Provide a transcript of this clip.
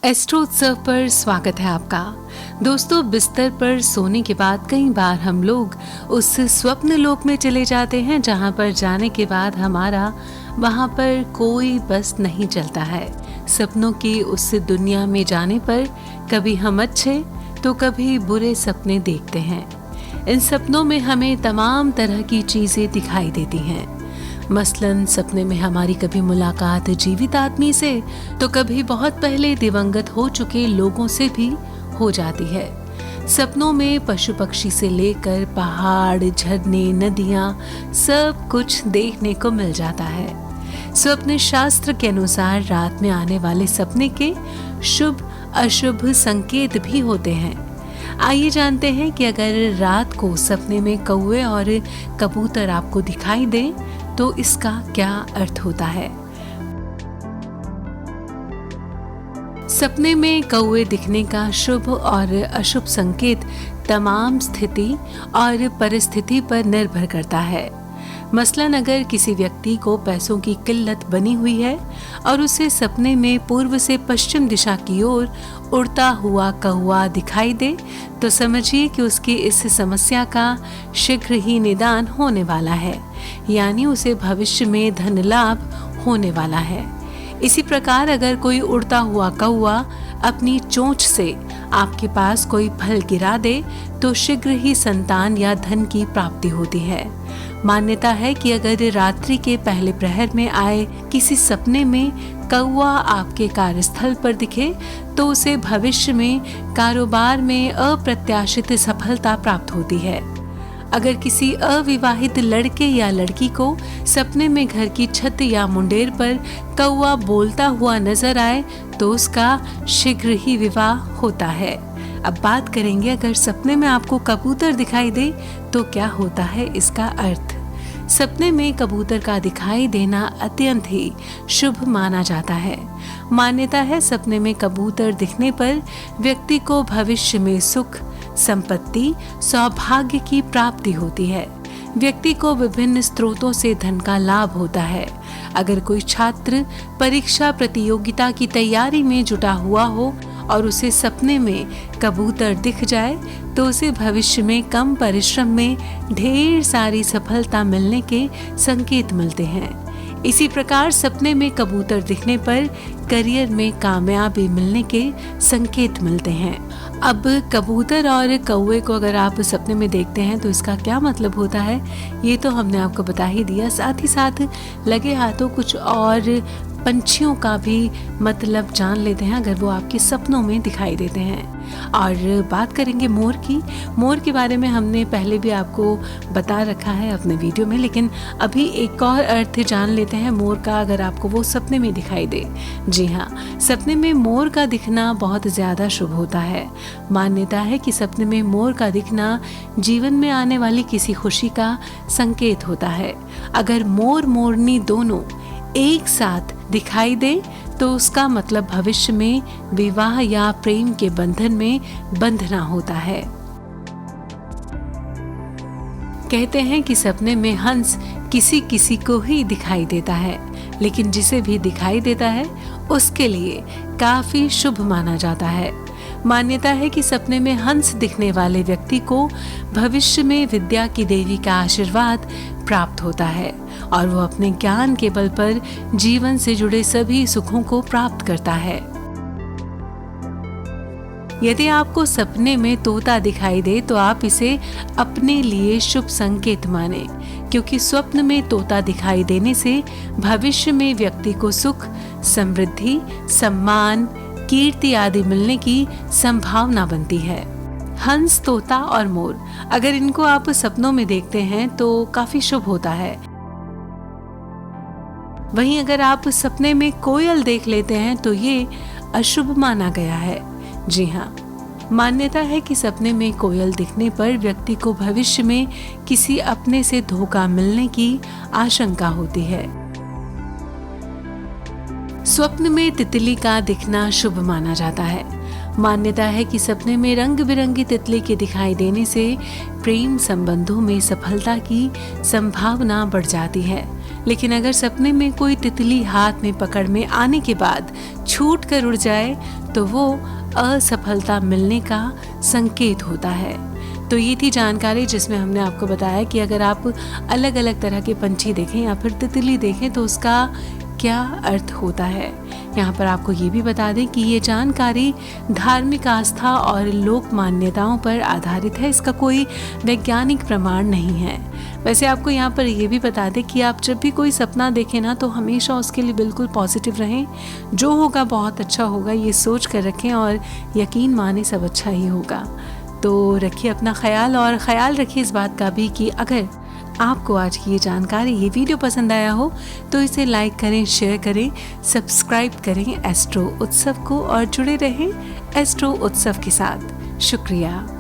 Astro उत्सव पर स्वागत है आपका। दोस्तों, बिस्तर पर सोने के बाद कई बार हम लोग उस स्वप्न लोक में चले जाते हैं जहां पर जाने के बाद हमारा वहां पर कोई बस नहीं चलता है। सपनों की उस दुनिया में जाने पर कभी हम अच्छे तो कभी बुरे सपने देखते हैं। इन सपनों में हमें तमाम तरह की चीजें दिखाई देती हैं। मसलन सपने में हमारी कभी मुलाकात जीवित आदमी से तो कभी बहुत पहले दिवंगत हो चुके लोगों से भी हो जाती है। सपनों में पशु पक्षी से लेकर पहाड़, झरने, नदियाँ सब कुछ देखने को मिल जाता है। स्वप्न शास्त्र के अनुसार रात में आने वाले सपने के शुभ अशुभ संकेत भी होते हैं। आइए जानते हैं कि अगर रात को सपने में कौवे और कबूतर आपको दिखाई दें तो इसका क्या अर्थ होता है। सपने में कौवे दिखने का शुभ और अशुभ संकेत तमाम स्थिति और परिस्थिति पर निर्भर करता है। मसलन अगर किसी व्यक्ति को पैसों की किल्लत बनी हुई है और उसे सपने में पूर्व से पश्चिम दिशा की ओर उड़ता हुआ कौवा दिखाई दे तो समझिए कि उसकी इस समस्या का शीघ्र ही निदान होने वाला है, यानी उसे भविष्य में धन लाभ होने वाला है। इसी प्रकार अगर कोई उड़ता हुआ कौवा अपनी चोंच से आपके पास कोई फल गिरा दे तो शीघ्र ही संतान या धन की प्राप्ति होती है। मान्यता है कि अगर रात्रि के पहले प्रहर में आए किसी सपने में कौवा आपके कार्यस्थल पर दिखे तो उसे भविष्य में कारोबार में अप्रत्याशित सफलता प्राप्त होती है। अगर किसी अविवाहित लड़के या लड़की को सपने में घर की छत या मुंडेर पर कौवा बोलता हुआ नजर आए तो उसका शीघ्र ही विवाह होता है। अब बात करेंगे अगर सपने में आपको कबूतर दिखाई दे तो क्या होता है इसका अर्थ। सपने में कबूतर का दिखाई देना अत्यंत ही शुभ माना जाता है। मान्यता है सपने में कबूतर दिखने पर व्यक्ति को भविष्य में सुख, संपत्ति, सौभाग्य की प्राप्ति होती है। व्यक्ति को विभिन्न स्रोतों से धन का लाभ होता है। अगर कोई छात्र परीक्षा प्रतियोगिता की तैयारी में जुटा हुआ हो और उसे सपने में कबूतर दिख जाए तो उसे भविष्य में कम परिश्रम में ढेर सारी सफलता मिलने के संकेत मिलते हैं। इसी प्रकार सपने में कबूतर दिखने पर करियर में कामयाबी मिलने के संकेत मिलते हैं। अब कबूतर और कौवे को अगर आप सपने में देखते हैं तो इसका क्या मतलब होता है ये तो हमने आपको बता ही दिया। साथ ही साथ लगे हाथों कुछ और पंछियों का भी मतलब जान लेते हैं अगर वो आपके सपनों में दिखाई देते हैं। और बात करेंगे मोर की। मोर के बारे में हमने पहले भी आपको बता रखा है अपने वीडियो में, लेकिन अभी एक और अर्थ जान लेते हैं मोर का अगर आपको वो सपने में दिखाई दे। जी हाँ, सपने में मोर का दिखना बहुत ज़्यादा शुभ होता है। मान्यता है कि सपने में मोर का दिखना जीवन में आने वाली किसी खुशी का संकेत होता है। अगर मोर मोरनी दोनों एक साथ दिखाई दे तो उसका मतलब भविष्य में विवाह या प्रेम के बंधन में बंधना होता है। कहते हैं कि सपने में हंस किसी किसी को ही दिखाई देता है, लेकिन जिसे भी दिखाई देता है उसके लिए काफी शुभ माना जाता है। मान्यता है कि सपने में हंस दिखने वाले व्यक्ति को भविष्य में विद्या की देवी का आशीर्वाद प्राप्त होता है और वो अपने ज्ञान के बल पर जीवन से जुड़े सभी सुखों को प्राप्त करता है। यदि आपको सपने में तोता दिखाई दे तो आप इसे अपने लिए शुभ संकेत माने, क्योंकि स्वप्न में तोता दिखाई देने से भविष्य में व्यक्ति को सुख, समृद्धि, सम्मान, कीर्ति आदि मिलने की संभावना बनती है। हंस, तोता और मोर अगर इनको आप सपनों में देखते हैं तो काफी शुभ होता है। वहीं अगर आप सपने में कोयल देख लेते हैं तो ये अशुभ माना गया है। जी हाँ, मान्यता है कि सपने में कोयल दिखने पर व्यक्ति को भविष्य में किसी अपने से धोखा मिलने की आशंका होती है। स्वप्न में तितली का दिखना शुभ माना जाता है। मान्यता है कि सपने में रंग बिरंगी तितली के दिखाई देने से प्रेम संबंधों में सफलता की संभावना बढ़ जाती है। लेकिन अगर सपने में कोई तितली हाथ में पकड़ में आने के बाद छूट कर उड़ जाए तो वो असफलता मिलने का संकेत होता है। तो ये थी जानकारी जिसमें हमने आपको बताया कि अगर आप अलग अलग तरह के पंछी देखें या फिर तितली देखें तो उसका क्या अर्थ होता है। यहाँ पर आपको ये भी बता दें कि ये जानकारी धार्मिक आस्था और लोक मान्यताओं पर आधारित है, इसका कोई वैज्ञानिक प्रमाण नहीं है। वैसे आपको यहाँ पर ये भी बता दें कि आप जब भी कोई सपना देखें ना तो हमेशा उसके लिए बिल्कुल पॉजिटिव रहें, जो होगा बहुत अच्छा होगा ये सोच कर रखें और यकीन माने सब अच्छा ही होगा। तो रखिए अपना ख्याल और ख्याल रखिए इस बात का भी कि अगर आपको आज की ये जानकारी, ये वीडियो पसंद आया हो तो इसे लाइक करें, शेयर करें, सब्सक्राइब करें एस्ट्रो उत्सव को और जुड़े रहें एस्ट्रो उत्सव के साथ। शुक्रिया।